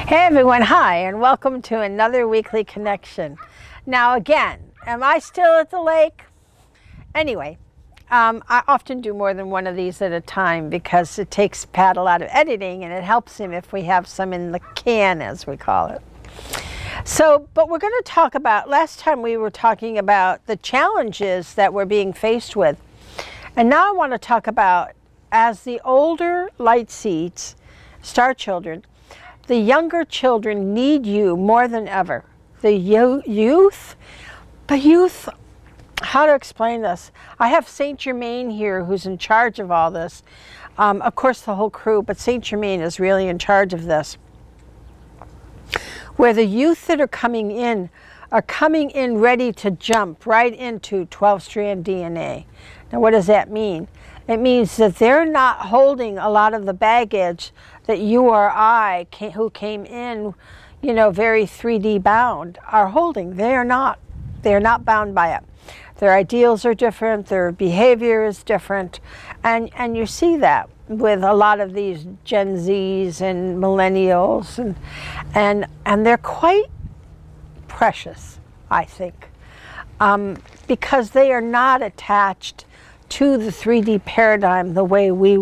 Hey everyone, hi, and welcome to another weekly connection. Now again, am I still at the lake? Anyway, I often do more than one of these at a time because it takes Pat a lot of editing and it helps him if we have some in the can, as we call it. So, but we're going to talk about, last time we were talking about the challenges that we're being faced with. And now I want to talk about, as the older light seeds, star children, the younger children need you more than ever. The youth, how to explain this? I have Saint Germain here who's in charge of all this. Of course the whole crew, but Saint Germain is really in charge of this. Where the youth that are coming in ready to jump right into 12-strand DNA. Now what does that mean? It means that they're not holding a lot of the baggage that you or I, who came in, you know, very 3D bound, are holding. They're not bound by it. Their ideals are different, their behavior is different, and you see that with a lot of these Gen Zs and millennials, and they're quite precious, I think, because they are not attached to the 3D paradigm the way we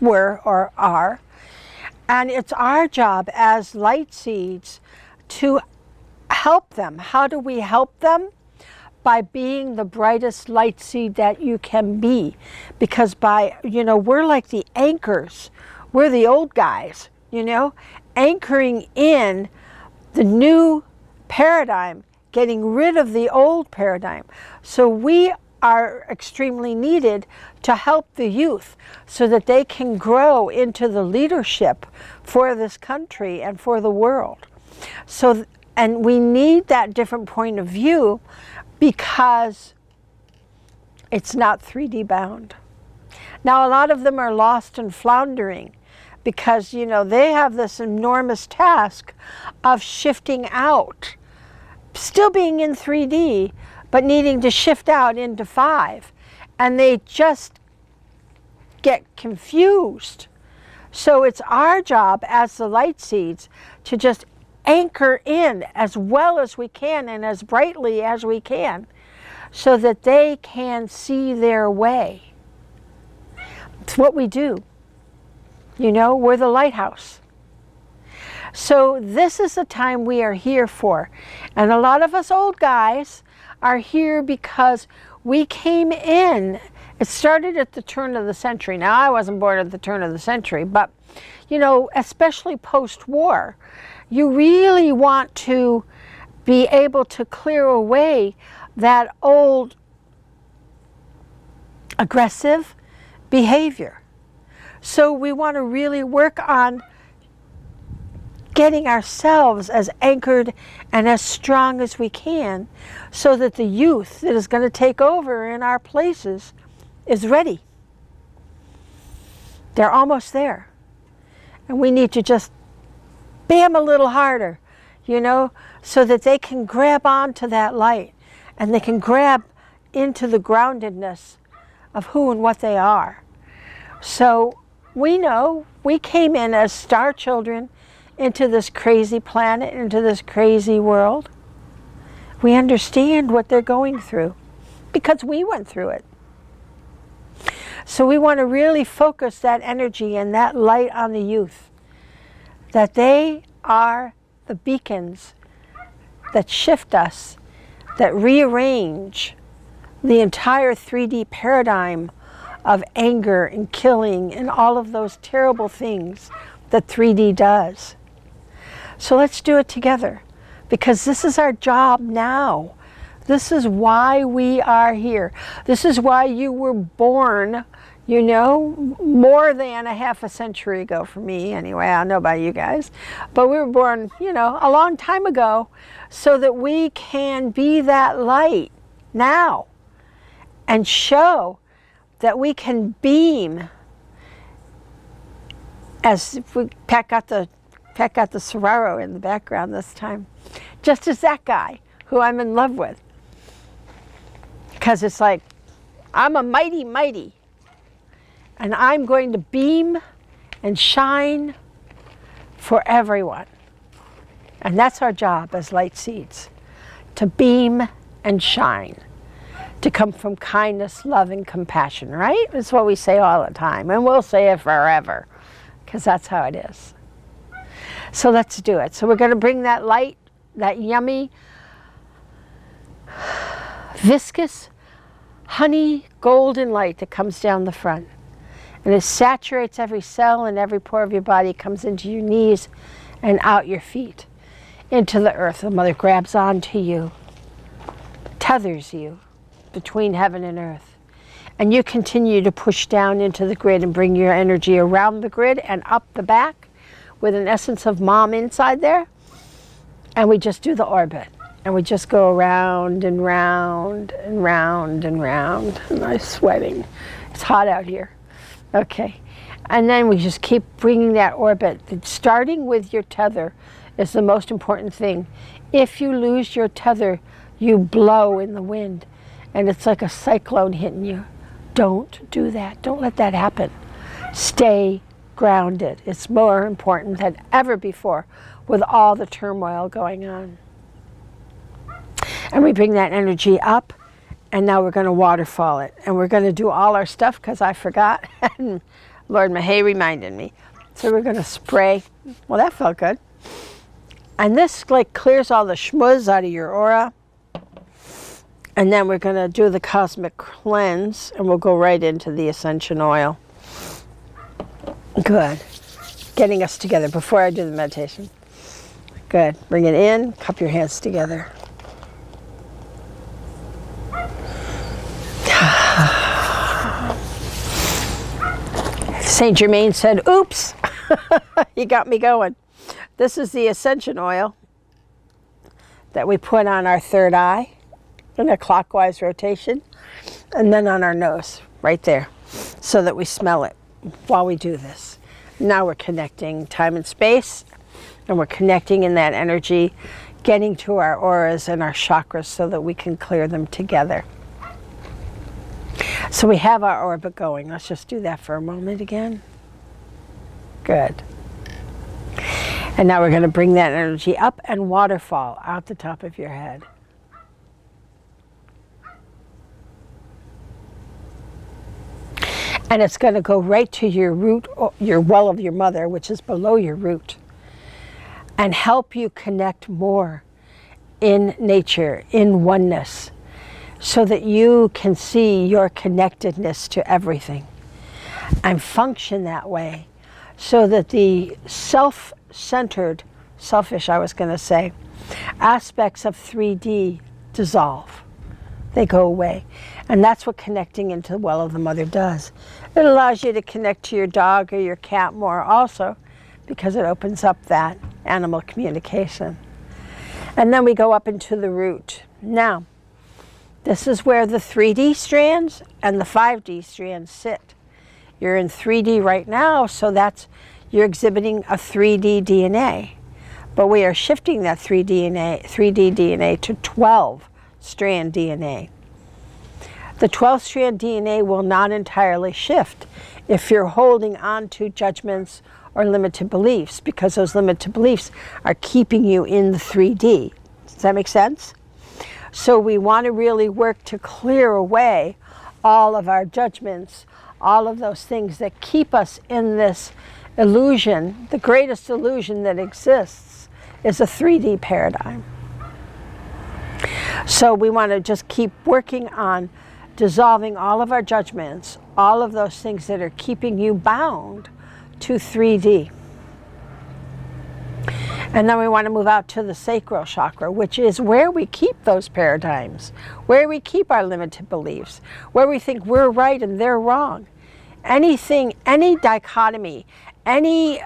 were or are. And it's our job as light seeds to help them. How do we help them? By being the brightest light seed that you can be. Because we're like the anchors. We're the old guys, anchoring in the new paradigm, getting rid of the old paradigm. So we are extremely needed to help the youth so that they can grow into the leadership for this country and for the world. And we need that different point of view because it's not 3D bound. Now a lot of them are lost and floundering because they have this enormous task of shifting out, still being in 3D, but needing to shift out into 5. And they just get confused. So it's our job as the light seeds to just anchor in as well as we can and as brightly as we can so that they can see their way. It's what we do. We're the lighthouse. So this is the time we are here for. And a lot of us old guys are here because we came in. It started at the turn of the century. Now, I wasn't born at the turn of the century, but, especially post-war, you really want to be able to clear away that old aggressive behavior. So we want to really work on getting ourselves as anchored and as strong as we can so that the youth that is going to take over in our places is ready. They're almost there. And we need to just bam a little harder, so that they can grab onto that light and they can grab into the groundedness of who and what they are. So we know we came in as star children into this crazy planet, into this crazy world. We understand what they're going through because we went through it. So we want to really focus that energy and that light on the youth, that they are the beacons that shift us, that rearrange the entire 3D paradigm of anger and killing and all of those terrible things that 3D does. So let's do it together, because this is our job now. This is why we are here. This is why you were born, more than a half a century ago for me anyway. I don't know about you guys, but we were born, a long time ago so that we can be that light now and show that we can beam, as Pat got the Soraro in the background this time, just as that guy who I'm in love with. Because it's like, I'm a mighty, and I'm going to beam and shine for everyone. And that's our job as light seeds, to beam and shine, to come from kindness, love, and compassion, right? That's what we say all the time, and we'll say it forever, because that's how it is. So let's do it. So we're going to bring that light, that yummy, viscous, honey, golden light that comes down the front. And it saturates every cell and every pore of your body, comes into your knees and out your feet, into the earth. The mother grabs onto you, tethers you between heaven and earth. And you continue to push down into the grid and bring your energy around the grid and up the back with an essence of mom inside there. And we just do the orbit. And we just go around and round and round and round. And I'm sweating. It's hot out here. Okay. And then we just keep bringing that orbit. Starting with your tether is the most important thing. If you lose your tether, you blow in the wind. And it's like a cyclone hitting you. Don't do that. Don't let that happen. Stay grounded. It's more important than ever before with all the turmoil going on. And we bring that energy up, and now we're going to waterfall it. And we're going to do all our stuff because I forgot. And Lord Mahay reminded me. So we're going to spray. Well, that felt good. And this like clears all the schmuzz out of your aura. And then we're going to do the cosmic cleanse, and we'll go right into the ascension oil. Good. Getting us together before I do the meditation. Good. Bring it in. Cup your hands together. Saint Germain said, oops, you got me going. This is the ascension oil that we put on our third eye in a clockwise rotation, and then on our nose, right there, so that we smell it while we do this. Now we're connecting time and space, and we're connecting in that energy, getting to our auras and our chakras so that we can clear them together. So we have our orbit going. Let's just do that for a moment again. Good. And now we're going to bring that energy up and waterfall out the top of your head. And it's going to go right to your root, your well of your mother, which is below your root, and help you connect more in nature, in oneness, so that you can see your connectedness to everything and function that way, so that the self-centered, selfish, I was going to say, aspects of 3D dissolve. They go away. And that's what connecting into the well of the mother does. It allows you to connect to your dog or your cat more also, because it opens up that animal communication. And then we go up into the root. Now, this is where the 3D strands and the 5D strands sit. You're in 3D right now, so you're exhibiting a 3D DNA. But we are shifting that 3D DNA to 12-strand DNA. The 12-strand DNA will not entirely shift if you're holding on to judgments or limited beliefs, because those limited beliefs are keeping you in the 3D. Does that make sense? So we want to really work to clear away all of our judgments, all of those things that keep us in this illusion. The greatest illusion that exists is a 3D paradigm. So we want to just keep working on dissolving all of our judgments, all of those things that are keeping you bound to 3D. And then we want to move out to the sacral chakra, which is where we keep those paradigms, where we keep our limited beliefs, where we think we're right and they're wrong. Anything, any dichotomy, any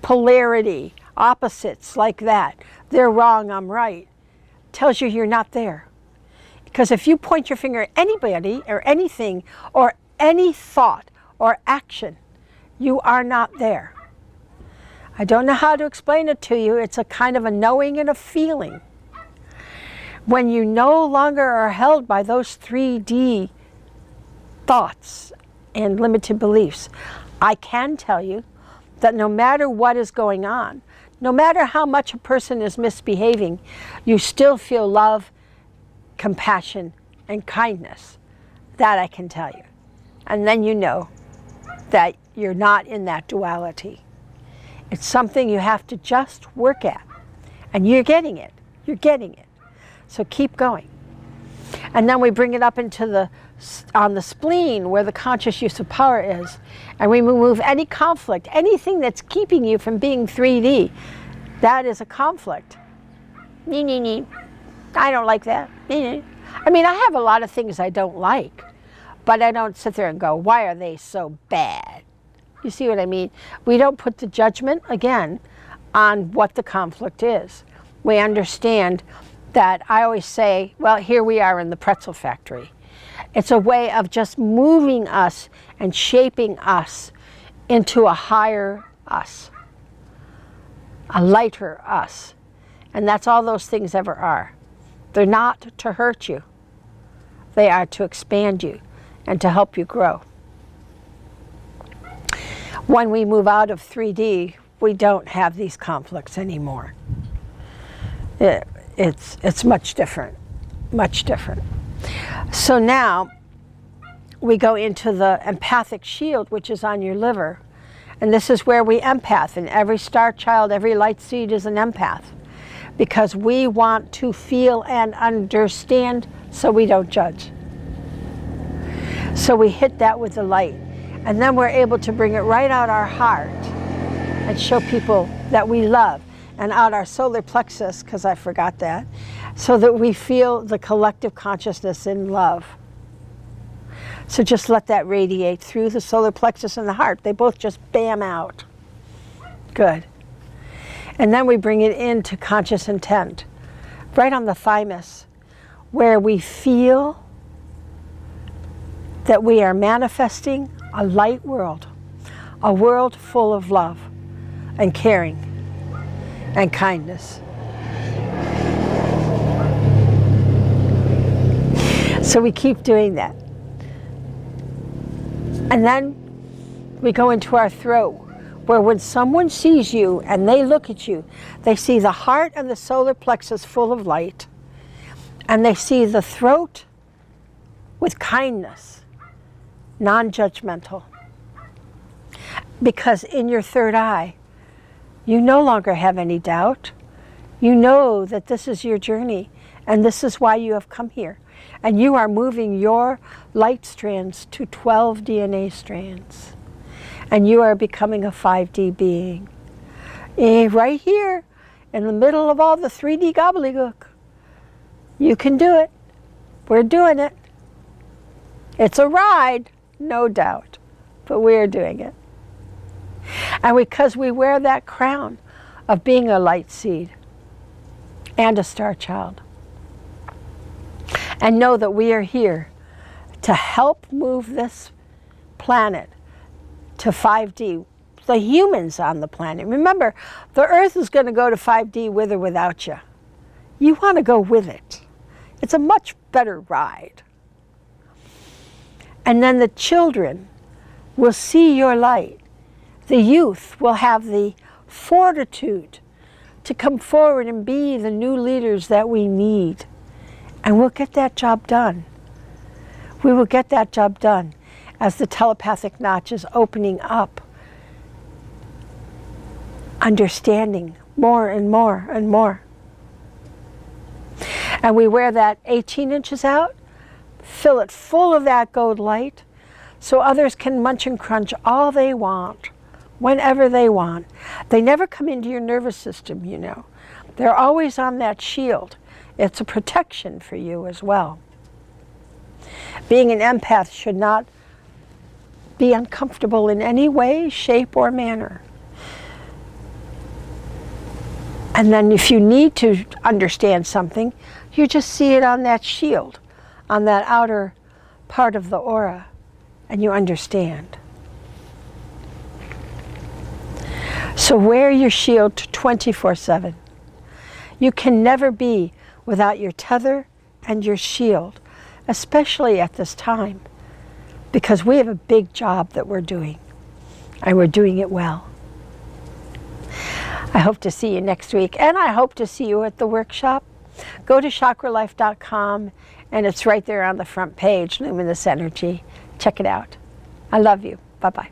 polarity, opposites like that, they're wrong, I'm right, tells you you're not there. Because if you point your finger at anybody or anything or any thought or action, you are not there. I don't know how to explain it to you. It's a kind of a knowing and a feeling. When you no longer are held by those 3D thoughts and limited beliefs, I can tell you that no matter what is going on, no matter how much a person is misbehaving, you still feel love, compassion, and kindness. That I can tell you. And then you know that you're not in that duality. It's something you have to just work at. And you're getting it. You're getting it. So keep going. And then we bring it up into on the spleen where the conscious use of power is. And we remove any conflict, anything that's keeping you from being 3D. That is a conflict. I don't like that. I mean, I have a lot of things I don't like, but I don't sit there and go, why are they so bad? You see what I mean? We don't put the judgment, again, on what the conflict is. We understand that I always say, well, here we are in the pretzel factory. It's a way of just moving us and shaping us into a higher us, a lighter us. And that's all those things ever are. They're not to hurt you. They are to expand you and to help you grow. When we move out of 3D, we don't have these conflicts anymore. It's much different, much different. So now we go into the empathic shield, which is on your liver. And this is where we empath. And every star child, every light seed is an empath. Because we want to feel and understand so we don't judge. So we hit that with the light. And then we're able to bring it right out our heart and show people that we love. And out our solar plexus, because I forgot that, so that we feel the collective consciousness in love. So just let that radiate through the solar plexus and the heart. They both just bam out. Good. And then we bring it into conscious intent, right on the thymus, where we feel that we are manifesting a light world, a world full of love and caring and kindness. So we keep doing that. And then we go into our throat, where when someone sees you and they look at you, they see the heart and the solar plexus full of light, and they see the throat with kindness, non-judgmental. Because in your third eye, you no longer have any doubt. You know that this is your journey, and this is why you have come here. And you are moving your light strands to 12 DNA strands. And you are becoming a 5D being. Right here, in the middle of all the 3D gobbledygook. You can do it. We're doing it. It's a ride, no doubt, but we're doing it. And because we wear that crown of being a light seed and a star child, and know that we are here to help move this planet to 5D, the humans on the planet. Remember, the Earth is going to go to 5D with or without you. You want to go with it. It's a much better ride. And then the children will see your light. The youth will have the fortitude to come forward and be the new leaders that we need. And we'll get that job done. We will get that job done as the telepathic notch is opening up, understanding more and more and more. And we wear that 18 inches out, fill it full of that gold light, so others can munch and crunch all they want, whenever they want. They never come into your nervous system, you know. They're always on that shield. It's a protection for you as well. Being an empath should not be uncomfortable in any way, shape, or manner. And then if you need to understand something, you just see it on that shield, on that outer part of the aura, and you understand. So wear your shield 24/7. You can never be without your tether and your shield, especially at this time, because we have a big job that we're doing, and we're doing it well. I hope to see you next week, and I hope to see you at the workshop. Go to chakralife.com, and it's right there on the front page, Luminous Energy. Check it out. I love you. Bye-bye.